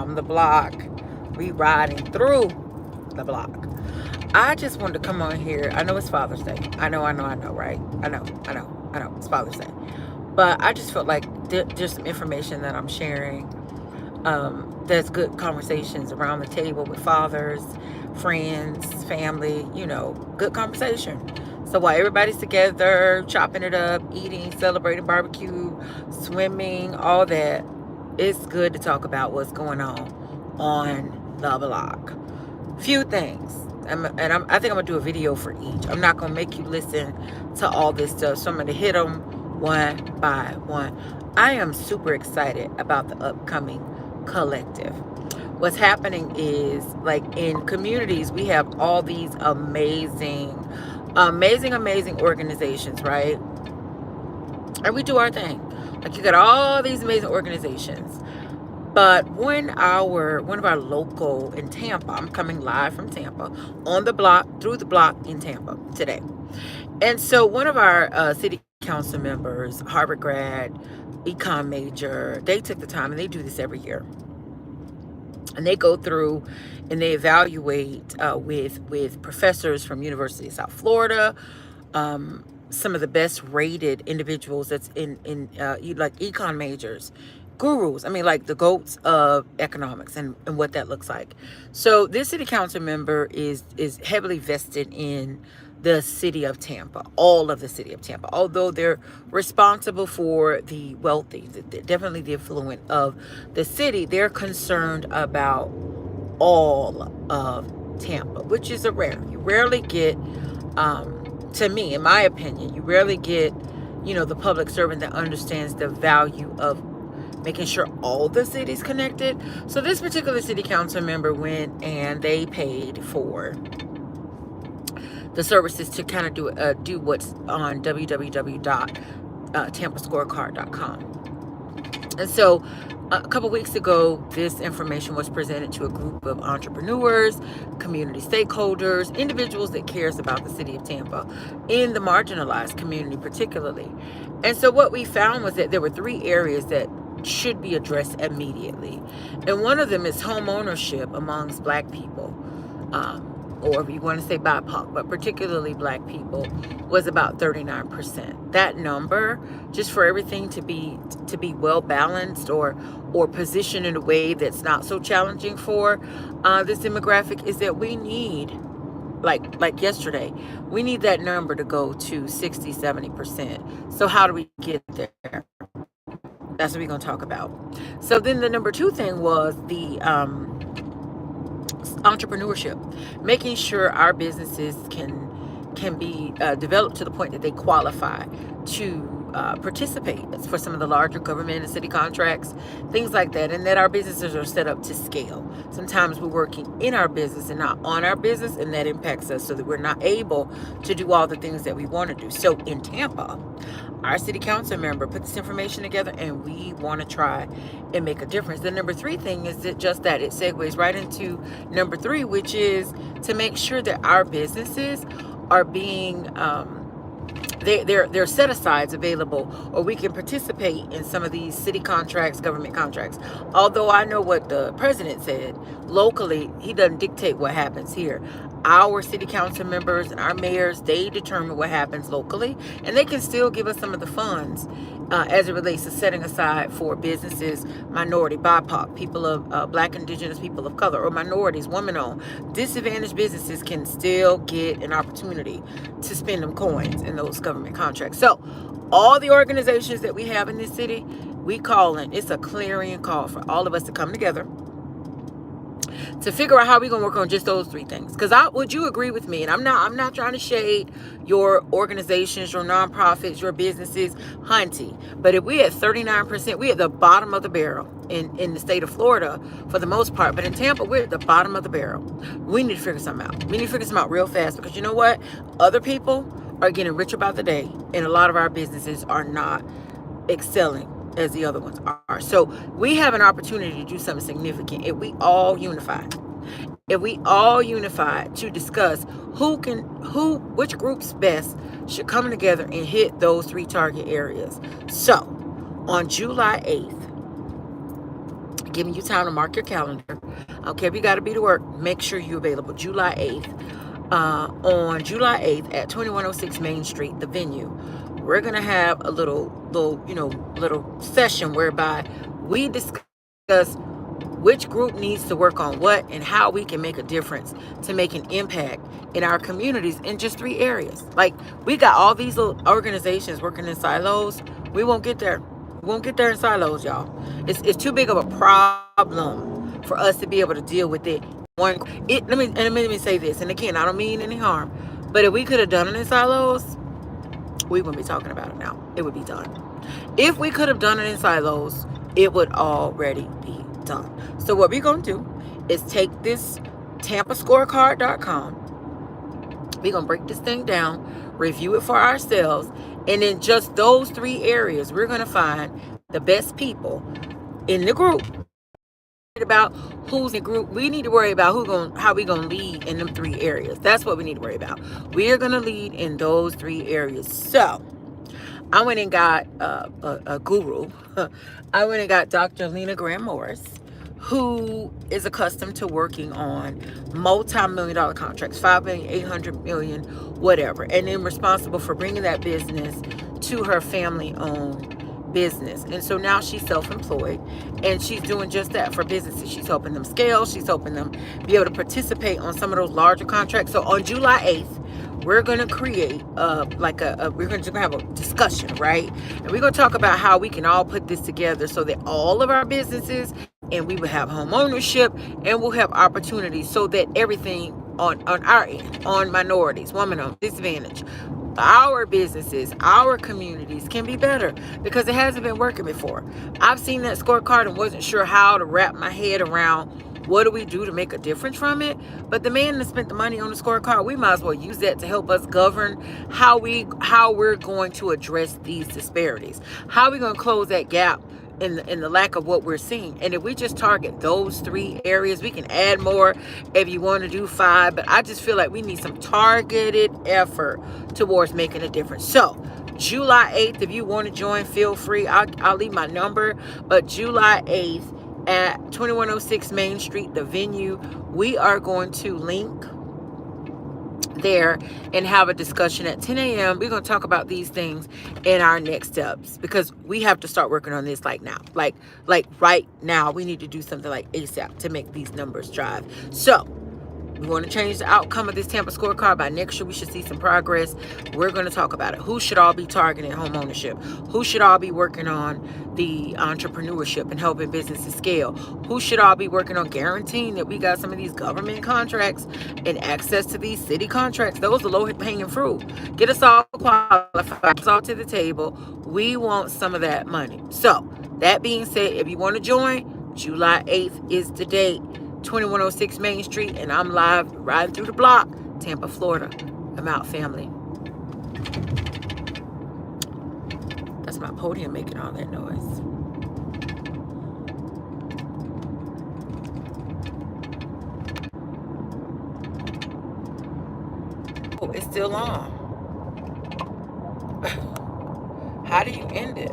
around the block. We riding through the block. I just wanted to come on here. I know it's Father's Day. I know, right? I know. It's Father's Day. But I just felt like there's some information that I'm sharing. There's good conversations around the table with fathers, friends, family, good conversation. So while everybody's together, chopping it up, eating, celebrating, barbecue, swimming, all that, it's good to talk about what's going on the block. Few things. I think I'm going to do a video for each. I'm not going to make you listen to all this stuff. So I'm going to hit them one by one. I am super excited about the upcoming collective. What's happening is, like, in communities, we have all these amazing organizations, right? And we do our thing. Like, you got all these amazing organizations. But one of our local in Tampa, I'm coming live from Tampa, on the block, through the block in Tampa today. And so one of our city council members, Harvard grad, econ major, they took the time, and they do this every year. And they go through and they evaluate with professors from University of South Florida, some of the best rated individuals that's in like econ majors, gurus. I mean, like the goats of economics and what that looks like. So this city council member is heavily vested in the city of Tampa, all of the city of Tampa. Although they're responsible for the wealthy, definitely the affluent of the city, they're concerned about all of Tampa, which is a rare. You rarely get, to me, in my opinion, you rarely get, the public servant that understands the value of making sure all the cities connected. So this particular city council member went and they paid for the services to kind of do what's on www.tampascorecard.com. And so a couple weeks ago, this information was presented to a group of entrepreneurs, community stakeholders, individuals that cares about the city of Tampa, in the marginalized community particularly. And so what we found was that there were 3 areas that should be addressed immediately. And one of them is home ownership amongst Black people. Or if you want to say BIPOC, but particularly Black people, was about 39%. That number, just for everything to be well balanced or positioned in a way that's not so challenging for this demographic, is that we need, like yesterday, we need that number to go to 60-70%. So how do we get there? That's what we're going to talk about. So then the number 2 thing was the entrepreneurship, making sure our businesses can be developed to the point that they qualify to participate for some of the larger government and city contracts, things like that, and that our businesses are set up to scale. Sometimes we're working in our business and not on our business, and that impacts us so that we're not able to do all the things that we want to do. So in Tampa, our city council member put this information together, and we want to try and make a difference. The number 3 thing is that just that it segues right into number 3, which is to make sure that our businesses are being they're set asides available, or we can participate in some of these city contracts, government contracts. Although I know what the president said, locally, he doesn't dictate what happens here. Our city council members and our mayors, they determine what happens locally, and they can still give us some of the funds as it relates to setting aside for businesses, minority, BIPOC, people of Black, Indigenous, people of color, or minorities, women-owned. Disadvantaged businesses can still get an opportunity to spend them coins in those government contracts. So all the organizations that we have in this city, we call in. It's a clarion call for all of us to come together to figure out how we're going to work on just those 3 things. Because would you agree with me? And I'm not trying to shade your organizations, your nonprofits, your businesses, hunty. But if we at 39%, we at the bottom of the barrel in the state of Florida for the most part. But in Tampa, we're at the bottom of the barrel. We need to figure something out. We need to figure something out real fast, because you know what? Other people are getting richer by the day, and a lot of our businesses are not excelling as the other ones are. So we have an opportunity to do something significant if we all unify. If we all unify to discuss which groups best should come together and hit those 3 target areas. So on July 8th, Giving you time to mark your calendar. Okay, if you got to be to work, make sure you're available. July 8th. On July 8th at 2106 Main Street, the venue, we're gonna have a little session whereby we discuss which group needs to work on what and how we can make a difference to make an impact in our communities in just 3 areas. Like, we got all these little organizations working in silos. We won't get there. We won't get there in silos, y'all. It's too big of a problem for us to be able to deal with it. Let me say this, and again, I don't mean any harm, but if we could have done it in silos, we wouldn't be talking about it now. It would be done. If we could have done it in silos, it would already be done. So what we're going to do is take this tampascorecard.com. We're going to break this thing down, review it for ourselves, and in just those 3 areas, we're going to find the best people in the group. About who's in the group. We need to worry about how we gonna lead in them 3 areas. That's what we need to worry about. We are gonna lead in those 3 areas. So I went and got a guru. I went and got Dr. Lena Graham Morris, who is accustomed to working on multi-million-dollar contracts, 5 million, 800 million, whatever, and then responsible for bringing that business to her family-owned business. And so now she's self-employed, and she's doing just that for businesses. She's helping them scale. She's helping them be able to participate on some of those larger contracts. So on July 8th, we're going to create we're going to have a discussion, right? And we're going to talk about how we can all put this together so that all of our businesses, and we will have home ownership, and we'll have opportunities so that everything on our end, on minorities, women on disadvantage, our businesses, our communities can be better, because it hasn't been working before. I've seen that scorecard and wasn't sure how to wrap my head around what do we do to make a difference from it. But the man that spent the money on the scorecard, we might as well use that to help us govern how we're going to address these disparities. How are we going to close that gap in the lack of what we're seeing? And if we just target those 3 areas, we can add more if you want to do 5, but I just feel like we need some targeted effort towards making a difference. So July 8th, if you want to join, feel free. I'll leave my number, but July 8th at 2106 Main Street, the venue, we are going to link there and have a discussion at 10 a.m. We're going to talk about these things in our next steps, because we have to start working on this like now. Like right now, we need to do something like ASAP to make these numbers drive. So we want to change the outcome of this Tampa scorecard. By next year, we should see some progress. We're going to talk about it. Who should all be targeting home ownership? Who should all be working on the entrepreneurship and helping businesses scale? Who should all be working on guaranteeing that we got some of these government contracts and access to these city contracts? Those are low-hanging fruit. Get us all qualified, us all to the table. We want some of that money. So that being said, if you want to join, July 8th is the date. 2106 Main Street, and I'm live riding through the block, Tampa, Florida. I'm out, family. That's my podium making all that noise. Oh, it's still on. How do you end it?